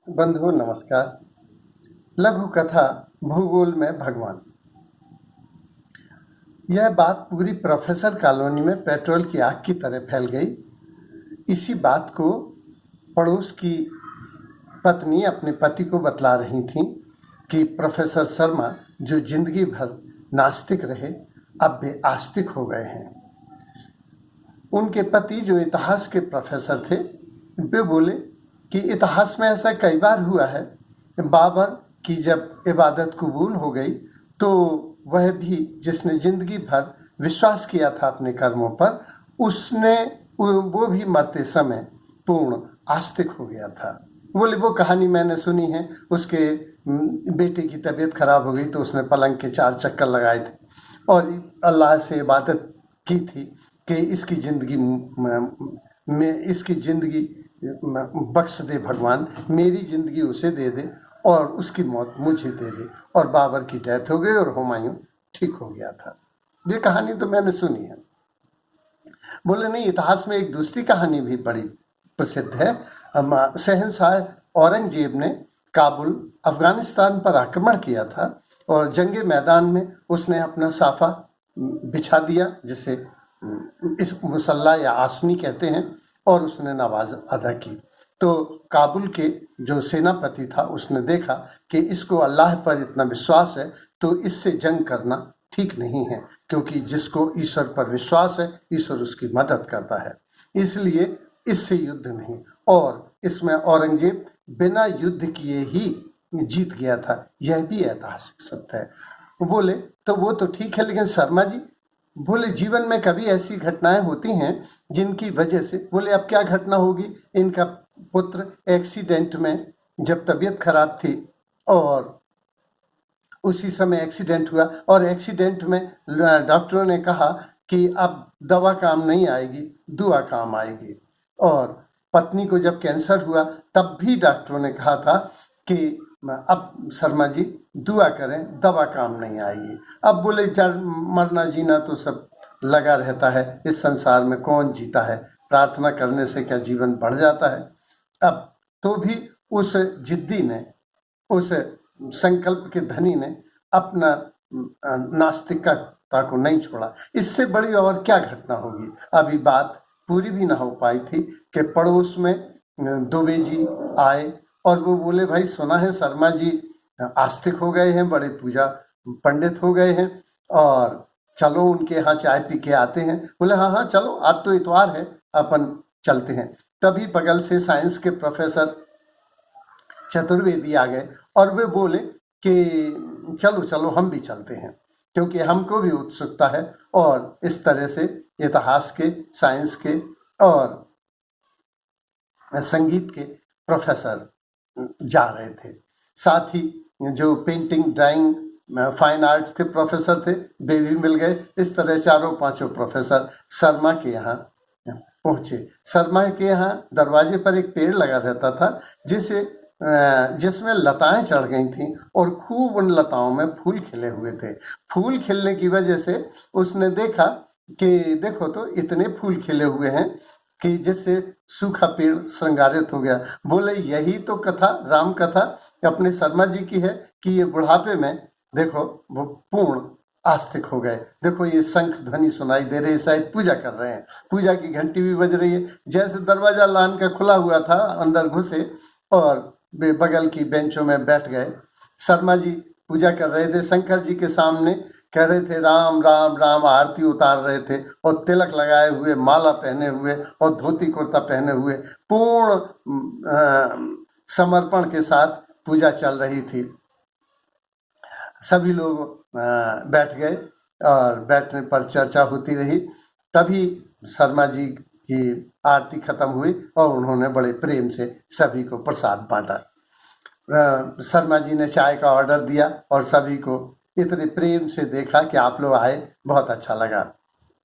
बंधुओं नमस्कार। लघु कथा भूगोल में भगवान। यह बात पूरी प्रोफेसर कॉलोनी में पेट्रोल की आग की तरह फैल गई। इसी बात को पड़ोस की पत्नी अपने पति को बतला रही थी कि प्रोफेसर शर्मा जो जिंदगी भर नास्तिक रहे अब वे आस्तिक हो गए हैं। उनके पति जो इतिहास के प्रोफेसर थे वे बोले कि इतिहास में ऐसा कई बार हुआ है। बाबर की जब इबादत कबूल हो गई तो वह भी जिसने जिंदगी भर विश्वास किया था अपने कर्मों पर, उसने वो भी मरते समय पूर्ण आस्तिक हो गया था। बोले वो कहानी मैंने सुनी है। उसके बेटे की तबीयत खराब हो गई तो उसने पलंग के 4 चक्कर लगाए थे और अल्लाह से इबादत की थी कि इसकी जिंदगी बख्श दे भगवान, मेरी जिंदगी उसे दे दे और उसकी मौत मुझे दे दे। और बाबर की डेथ हो गई और हुमायूं ठीक हो गया था। ये कहानी तो मैंने सुनी है। बोले नहीं, इतिहास में एक दूसरी कहानी भी बड़ी प्रसिद्ध है। शहंशाह औरंगजेब ने काबुल अफगानिस्तान पर आक्रमण किया था और जंगे मैदान में उसने अपना साफा बिछा दिया, जिसे इस मुसल्ला या आसनी कहते हैं, और उसने नमाज अदा की। तो काबुल के जो सेनापति था उसने देखा कि इसको अल्लाह पर इतना विश्वास है तो इससे जंग करना ठीक नहीं है, क्योंकि जिसको ईश्वर पर विश्वास है ईश्वर उसकी मदद करता है, इसलिए इससे युद्ध नहीं। और इसमें औरंगजेब बिना युद्ध किए ही जीत गया था। यह भी ऐतिहासिक सत्य है। बोले तो वो तो ठीक है, लेकिन शर्मा जी, बोले जीवन में कभी ऐसी घटनाएं होती हैं जिनकी वजह से। बोले अब क्या घटना होगी। इनका पुत्र एक्सीडेंट में, जब तबीयत खराब थी और उसी समय एक्सीडेंट हुआ और एक्सीडेंट में डॉक्टरों ने कहा कि अब दवा काम नहीं आएगी, दुआ काम आएगी। और पत्नी को जब कैंसर हुआ तब भी डॉक्टरों ने कहा था कि अब शर्मा जी दुआ करें, दवा काम नहीं आएगी। अब बोले मरना जीना तो सब लगा रहता है, इस संसार में कौन जीता है, प्रार्थना करने से क्या जीवन बढ़ जाता है। अब तो भी उस जिद्दी ने, उस संकल्प के धनी ने अपना नास्तिकता को नहीं छोड़ा। इससे बड़ी और क्या घटना होगी। अभी बात पूरी भी ना हो पाई थी कि पड़ोस में दुबे जी आए और वो बोले भाई सुना है शर्मा जी आस्तिक हो गए हैं, बड़े पूजा पंडित हो गए हैं और चलो उनके यहाँ चाय पी के आते हैं। बोले हाँ हाँ चलो, आज तो इतवार है, अपन चलते हैं। तभी बगल से साइंस के प्रोफेसर चतुर्वेदी आ गए और वे बोले कि चलो चलो हम भी चलते हैं, क्योंकि हमको भी उत्सुकता है। और इस तरह से इतिहास के, साइंस के और संगीत के प्रोफेसर जा रहे थे। साथ ही जो पेंटिंग, ड्राइंग, फाइन आर्ट्स के प्रोफेसर थे वे भी मिल गए। इस तरह 4-5 प्रोफेसर शर्मा के यहाँ पहुंचे। शर्मा के यहाँ दरवाजे पर एक पेड़ लगा रहता था जिसमें लताएं चढ़ गई थीं और खूब उन लताओं में फूल खिले हुए थे। फूल खिलने की वजह से उसने देखा कि देखो तो इतने फूल खिले हुए हैं कि जिससे सूखा पेड़ श्रृंगारित हो गया। बोले यही तो कथा, राम कथा अपने शर्मा जी की है कि ये बुढ़ापे में देखो वो पूर्ण आस्तिक हो गए। देखो ये शंख ध्वनि सुनाई दे रही है, शायद पूजा कर रहे हैं, पूजा की घंटी भी बज रही है। जैसे दरवाजा लान का खुला हुआ था, अंदर घुसे और वे बगल की बेंचों में बैठ गए। शर्मा जी पूजा कर रहे थे, शंकर जी के सामने कह रहे थे राम राम राम, आरती उतार रहे थे और तिलक लगाए हुए, माला पहने हुए और धोती कुर्ता पहने हुए पूर्ण समर्पण के साथ पूजा चल रही थी। सभी लोग बैठ गए और बैठने पर चर्चा होती रही। तभी शर्मा जी की आरती खत्म हुई और उन्होंने बड़े प्रेम से सभी को प्रसाद बांटा। शर्मा जी ने चाय का ऑर्डर दिया और सभी को इतने प्रेम से देखा कि आप लोग आए, बहुत अच्छा लगा।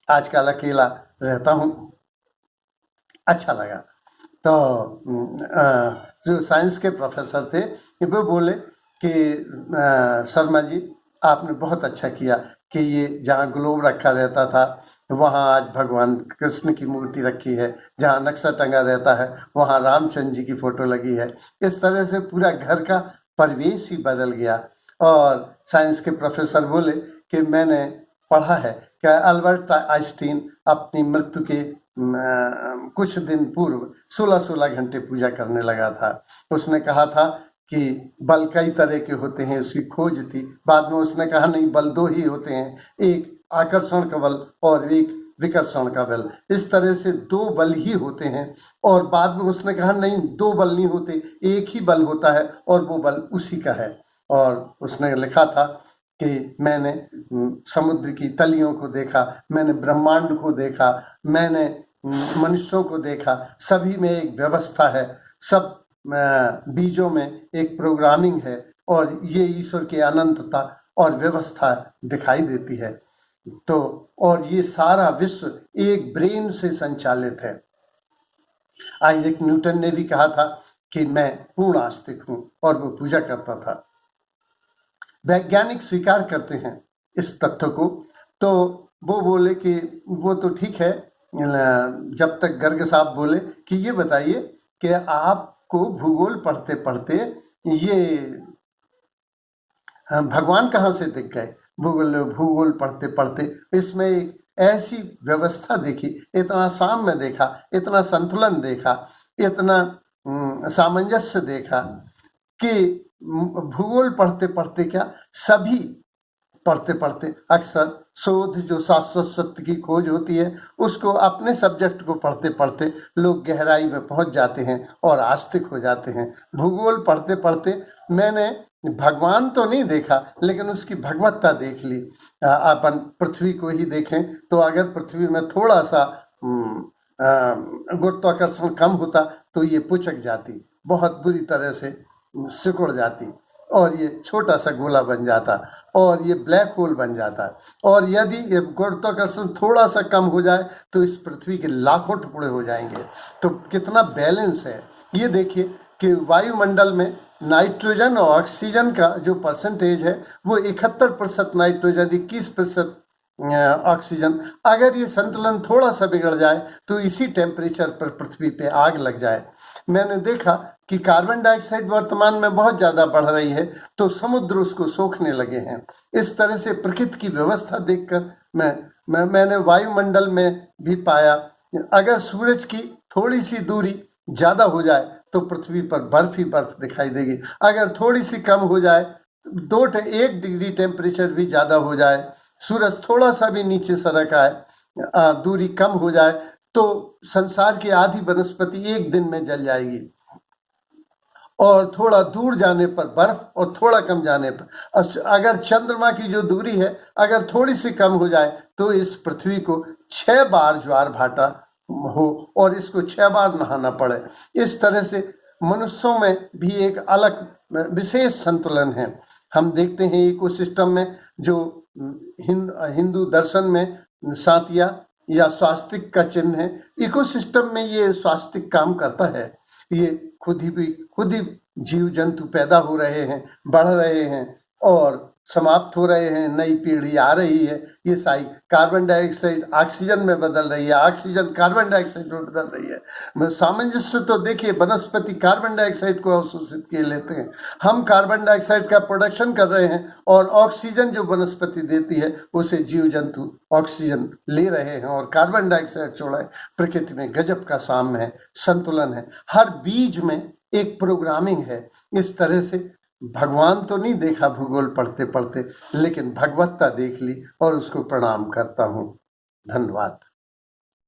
आजकल अकेला रहता हूँ, अच्छा लगा। तो जो साइंस के प्रोफेसर थे वो बोले कि शर्मा जी आपने बहुत अच्छा किया कि ये जहाँ ग्लोब रखा रहता था वहाँ आज भगवान कृष्ण की मूर्ति रखी है, जहाँ नक्शा टंगा रहता है वहाँ रामचंद्र जी की फोटो लगी है। इस तरह से पूरा घर का परिवेश ही बदल गया। और साइंस के प्रोफेसर बोले कि मैंने पढ़ा है कि अल्बर्ट आइंस्टीन अपनी मृत्यु के कुछ दिन पूर्व 16-16 घंटे पूजा करने लगा था। उसने कहा था कि बल कई तरह के होते हैं, उसकी खोज थी। बाद में उसने कहा नहीं, बल दो ही होते हैं, एक आकर्षण का बल और एक विकर्षण का बल। इस तरह से दो बल ही होते हैं। और बाद में उसने कहा नहीं, दो बल नहीं होते, एक ही बल होता है और वो बल उसी का है। और उसने लिखा था कि मैंने समुद्र की तलियों को देखा, मैंने ब्रह्मांड को देखा, मैंने मनुष्यों को देखा, सभी में एक व्यवस्था है, सब बीजों में एक प्रोग्रामिंग है और ये ईश्वर की अनंतता और व्यवस्था दिखाई देती है। तो और ये सारा विश्व एक ब्रेन से संचालित है। आइजैक न्यूटन ने भी कहा था कि मैं पूर्ण आस्तिक हूं और वो पूजा करता था। वैज्ञानिक स्वीकार करते हैं इस तथ्य को। तो वो बोले कि वो तो ठीक है, जब तक गर्ग साहब बोले कि ये बताइए कि आपको भूगोल पढ़ते पढ़ते ये भगवान कहाँ से दिख गए। भूगोल पढ़ते पढ़ते इसमें एक ऐसी व्यवस्था देखी, इतना साम्य देखा, इतना संतुलन देखा, इतना सामंजस्य देखा कि भूगोल पढ़ते पढ़ते क्या, सभी पढ़ते पढ़ते अक्सर शोध जो शाश्वत सत्य की खोज होती है उसको अपने सब्जेक्ट को पढ़ते पढ़ते लोग गहराई में पहुंच जाते हैं और आस्तिक हो जाते हैं। भूगोल पढ़ते पढ़ते मैंने भगवान तो नहीं देखा लेकिन उसकी भगवत्ता देख ली। अपन पृथ्वी को ही देखें तो अगर पृथ्वी में थोड़ा सा गुरुत्वाकर्षण कम होता तो ये पुचक जाती, बहुत बुरी तरह से सिकुड़ जाती और ये छोटा सा गोला बन जाता और ये ब्लैक होल बन जाता। और यदि गुरुत्वाकर्षण थोड़ा सा कम हो जाए तो इस पृथ्वी के लाखों टुकड़े हो जाएंगे। तो कितना बैलेंस है ये देखिए कि वायुमंडल में नाइट्रोजन और ऑक्सीजन का जो परसेंटेज है वो 71% नाइट्रोजन, 21% ऑक्सीजन। अगर ये संतुलन थोड़ा सा बिगड़ जाए तो इसी टेम्परेचर पर पृथ्वी पे आग लग जाए। मैंने देखा कि कार्बन डाइऑक्साइड वर्तमान में बहुत ज़्यादा बढ़ रही है तो समुद्र उसको सोखने लगे हैं। इस तरह से प्रकृति की व्यवस्था देखकर मैंने वायुमंडल में भी पाया अगर सूरज की थोड़ी सी दूरी ज़्यादा हो जाए तो पृथ्वी पर बर्फ ही बर्फ दिखाई देगी। अगर थोड़ी सी कम हो जाए, 1 डिग्री टेम्परेचर भी ज़्यादा हो जाए, सूरज थोड़ा सा भी नीचे सरक आए, दूरी कम हो जाए तो संसार की आधी वनस्पति एक दिन में जल जाएगी। और थोड़ा दूर जाने पर बर्फ और थोड़ा कम जाने पर, अगर चंद्रमा की जो दूरी है अगर थोड़ी सी कम हो जाए तो इस पृथ्वी को 6 बार ज्वार भाटा हो और इसको 6 बार नहाना पड़े। इस तरह से मनुष्यों में भी एक अलग विशेष संतुलन है। हम देखते हैं इकोसिस्टम में जो हिंदू दर्शन में सातिया या स्वास्तिक का चिन्ह है, इकोसिस्टम में ये स्वास्तिक काम करता है। ये खुद ही जीव जंतु पैदा हो रहे हैं, बढ़ रहे हैं और समाप्त हो रहे हैं, नई पीढ़ी आ रही है। ये सारी कार्बन डाइऑक्साइड ऑक्सीजन में बदल रही है, ऑक्सीजन कार्बन डाइऑक्साइड में बदल रही है। सामंजस्य तो देखिए, वनस्पति कार्बन डाइऑक्साइड को अवशोषित किए लेते हैं, हम कार्बन डाइऑक्साइड का प्रोडक्शन कर रहे हैं और ऑक्सीजन जो वनस्पति देती है उसे जीव जंतु ऑक्सीजन ले रहे हैं और कार्बन डाइऑक्साइड छोड़ रहे हैं। प्रकृति में गजब का साम्य है, संतुलन है, हर बीज में एक प्रोग्रामिंग है। इस तरह से भगवान तो नहीं देखा भूगोल पढ़ते पढ़ते, लेकिन भगवत्ता देख ली और उसको प्रणाम करता हूँ। धन्यवाद।